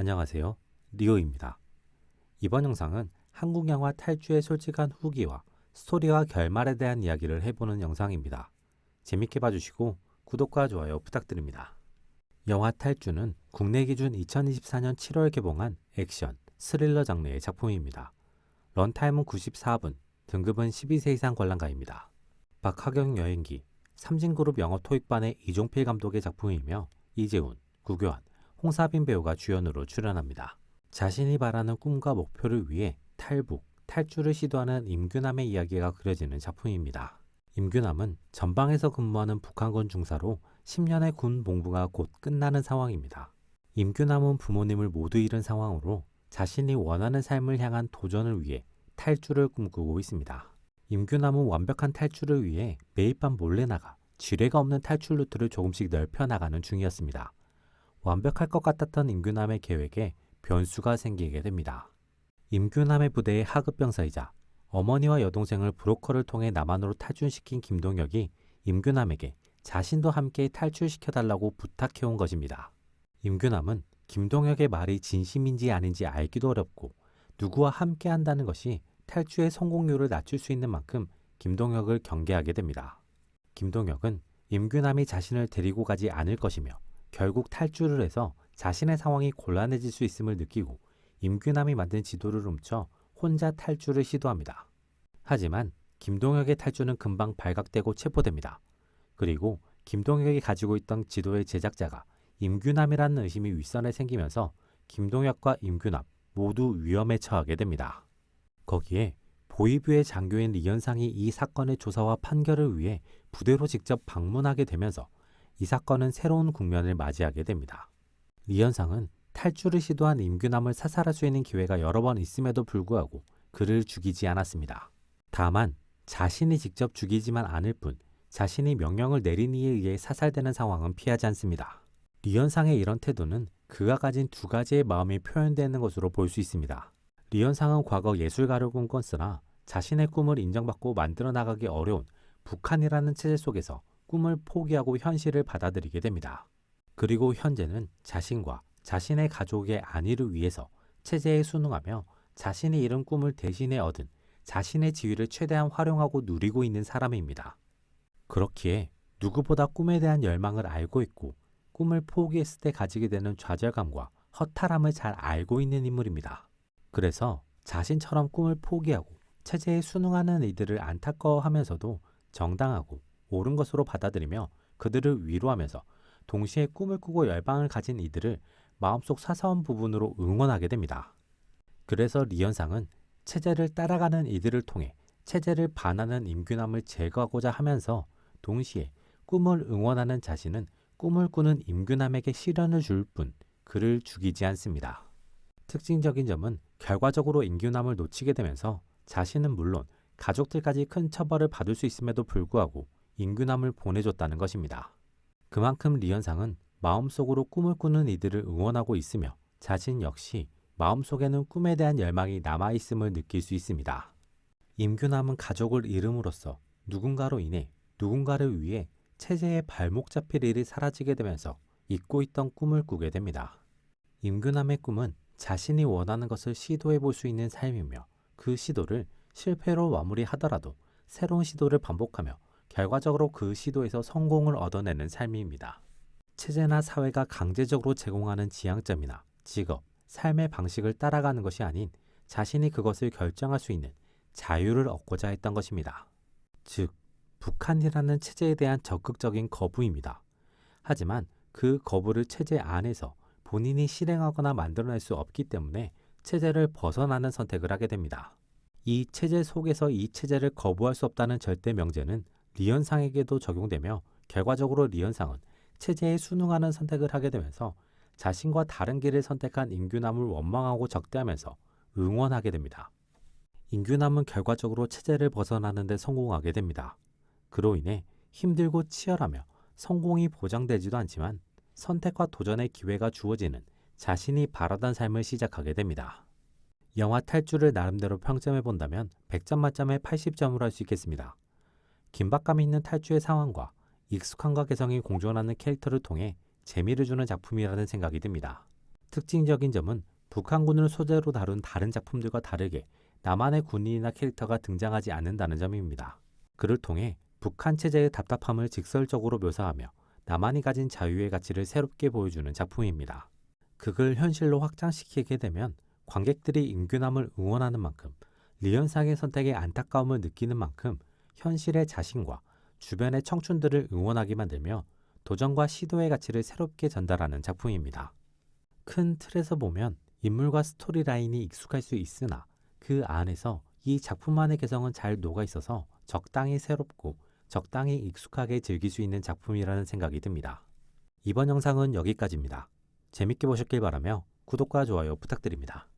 안녕하세요. 리오입니다. 이번 영상은 한국 영화 탈주의 솔직한 후기와 스토리와 결말에 대한 이야기를 해보는 영상입니다. 재밌게 봐주시고 구독과 좋아요 부탁드립니다. 영화 탈주는 국내 기준 2024년 7월 개봉한 액션, 스릴러 장르의 작품입니다. 런타임은 94분, 등급은 12세 이상 관람가입니다. 박하경 여행기, 삼진그룹 영어 토익반의 이종필 감독의 작품이며 이재훈, 구교환, 홍사빈 배우가 주연으로 출연합니다. 자신이 바라는 꿈과 목표를 위해 탈북, 탈주를 시도하는 임규남의 이야기가 그려지는 작품입니다. 임규남은 전방에서 근무하는 북한군 중사로 10년의 군 복무가 곧 끝나는 상황입니다. 임규남은 부모님을 모두 잃은 상황으로 자신이 원하는 삶을 향한 도전을 위해 탈주를 꿈꾸고 있습니다. 임규남은 완벽한 탈주를 위해 매일 밤 몰래 나가 지뢰가 없는 탈출 루트를 조금씩 넓혀 나가는 중이었습니다. 완벽할 것 같았던 임규남의 계획에 변수가 생기게 됩니다. 임규남의 부대의 하급병사이자 어머니와 여동생을 브로커를 통해 남한으로 탈출시킨 김동혁이 임규남에게 자신도 함께 탈출시켜달라고 부탁해온 것입니다. 임규남은 김동혁의 말이 진심인지 아닌지 알기도 어렵고 누구와 함께 한다는 것이 탈주의 성공률을 낮출 수 있는 만큼 김동혁을 경계하게 됩니다. 김동혁은 임규남이 자신을 데리고 가지 않을 것이며 결국 탈주를 해서 자신의 상황이 곤란해질 수 있음을 느끼고 임규남이 만든 지도를 훔쳐 혼자 탈주를 시도합니다. 하지만 김동혁의 탈주는 금방 발각되고 체포됩니다. 그리고 김동혁이 가지고 있던 지도의 제작자가 임규남이라는 의심이 윗선에 생기면서 김동혁과 임규남 모두 위험에 처하게 됩니다. 거기에 보이부의 장교인 리현상이 이 사건의 조사와 판결을 위해 부대로 직접 방문하게 되면서 이 사건은 새로운 국면을 맞이하게 됩니다. 리현상은 탈주를 시도한 임규남을 사살할 수 있는 기회가 여러 번 있음에도 불구하고 그를 죽이지 않았습니다. 다만 자신이 직접 죽이지만 않을 뿐 자신이 명령을 내린 이에 의해 사살되는 상황은 피하지 않습니다. 리현상의 이런 태도는 그가 가진 두 가지의 마음이 표현되는 것으로 볼 수 있습니다. 리현상은 과거 예술가를 꿈꿨으나 자신의 꿈을 인정받고 만들어 나가기 어려운 북한이라는 체제 속에서 꿈을 포기하고 현실을 받아들이게 됩니다. 그리고 현재는 자신과 자신의 가족의 안위를 위해서 체제에 순응하며 자신이 이룬 꿈을 대신에 얻은 자신의 지위를 최대한 활용하고 누리고 있는 사람입니다. 그렇기에 누구보다 꿈에 대한 열망을 알고 있고 꿈을 포기했을 때 가지게 되는 좌절감과 허탈함을 잘 알고 있는 인물입니다. 그래서 자신처럼 꿈을 포기하고 체제에 순응하는 이들을 안타까워하면서도 정당하고 옳은 것으로 받아들이며 그들을 위로하면서 동시에 꿈을 꾸고 열망을 가진 이들을 마음속 사사원 부분으로 응원하게 됩니다. 그래서 리현상은 체제를 따라가는 이들을 통해 체제를 반하는 임규남을 제거하고자 하면서 동시에 꿈을 응원하는 자신은 꿈을 꾸는 임규남에게 시련을 줄 뿐 그를 죽이지 않습니다. 특징적인 점은 결과적으로 임규남을 놓치게 되면서 자신은 물론 가족들까지 큰 처벌을 받을 수 있음에도 불구하고 임규남을 보내줬다는 것입니다. 그만큼 리현상은 마음속으로 꿈을 꾸는 이들을 응원하고 있으며 자신 역시 마음속에는 꿈에 대한 열망이 남아있음을 느낄 수 있습니다. 임규남은 가족을 잃음으로써 누군가로 인해 누군가를 위해 체제의 발목 잡힐 일이 사라지게 되면서 잊고 있던 꿈을 꾸게 됩니다. 임규남의 꿈은 자신이 원하는 것을 시도해 볼 수 있는 삶이며 그 시도를 실패로 마무리하더라도 새로운 시도를 반복하며 결과적으로 그 시도에서 성공을 얻어내는 삶입니다. 체제나 사회가 강제적으로 제공하는 지향점이나 직업, 삶의 방식을 따라가는 것이 아닌 자신이 그것을 결정할 수 있는 자유를 얻고자 했던 것입니다. 즉, 북한이라는 체제에 대한 적극적인 거부입니다. 하지만 그 거부를 체제 안에서 본인이 실행하거나 만들어낼 수 없기 때문에 체제를 벗어나는 선택을 하게 됩니다. 이 체제 속에서 이 체제를 거부할 수 없다는 절대 명제는 리현상에게도 적용되며 결과적으로 리현상은 체제에 순응하는 선택을 하게 되면서 자신과 다른 길을 선택한 임규남을 원망하고 적대하면서 응원하게 됩니다. 임규남은 결과적으로 체제를 벗어나는 데 성공하게 됩니다. 그로 인해 힘들고 치열하며 성공이 보장되지도 않지만 선택과 도전의 기회가 주어지는 자신이 바라던 삶을 시작하게 됩니다. 영화 탈주를 나름대로 평점해 본다면 100점 만점에 80점으로 할 수 있겠습니다. 긴박감 있는 탈주의 상황과 익숙함과 개성이 공존하는 캐릭터를 통해 재미를 주는 작품이라는 생각이 듭니다. 특징적인 점은 북한군을 소재로 다룬 다른 작품들과 다르게 남한의 군인이나 캐릭터가 등장하지 않는다는 점입니다. 그를 통해 북한 체제의 답답함을 직설적으로 묘사하며 남한이 가진 자유의 가치를 새롭게 보여주는 작품입니다. 극을 현실로 확장시키게 되면 관객들이 임균함을 응원하는 만큼 리현상의 선택에 안타까움을 느끼는 만큼 현실의 자신과 주변의 청춘들을 응원하게 만들며 도전과 시도의 가치를 새롭게 전달하는 작품입니다. 큰 틀에서 보면 인물과 스토리라인이 익숙할 수 있으나 그 안에서 이 작품만의 개성은 잘 녹아 있어서 적당히 새롭고 적당히 익숙하게 즐길 수 있는 작품이라는 생각이 듭니다. 이번 영상은 여기까지입니다. 재밌게 보셨길 바라며 구독과 좋아요 부탁드립니다.